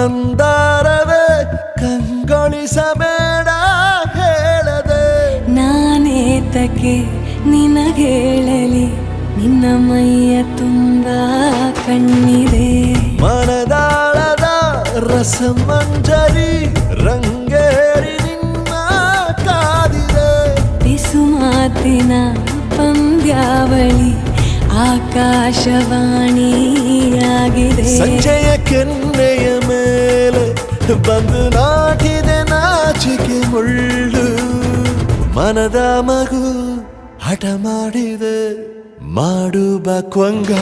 ಮಂದಾರವೇ ಕಂಗೊಳಿಸಬೇಡ ಹೇಳದೆ ನಾನೇತಕ್ಕೆ ನಿನಗೇಳಲಿ ನಿನ್ನ ಮೈಯ ತುಂಬ ಕಣ್ಣಿದೆ ಮನದಾಳದ ರಸಮಂಜರಿ ರಂಗೇರಿ ನಿನ್ನ ಕಾದಿದೆ ಬಿಸು ಮಾತಿನ ಪಂದ್ಯಾವಳಿ ಆಕಾಶವಾಣಿಯಾಗಿದೆ ಸಂಜೆಯ ಕೆನ್ನೆಯ ಮೇಲೆ ಬಂದು ನಾಟಿದೆ ನಾಚಿಕೆ ಮುಳ್ಳು ಮನದ ಮಗು ಹಠ ಮಾಡಿದೆ ಮಾಡುವ ಕೊಂಗ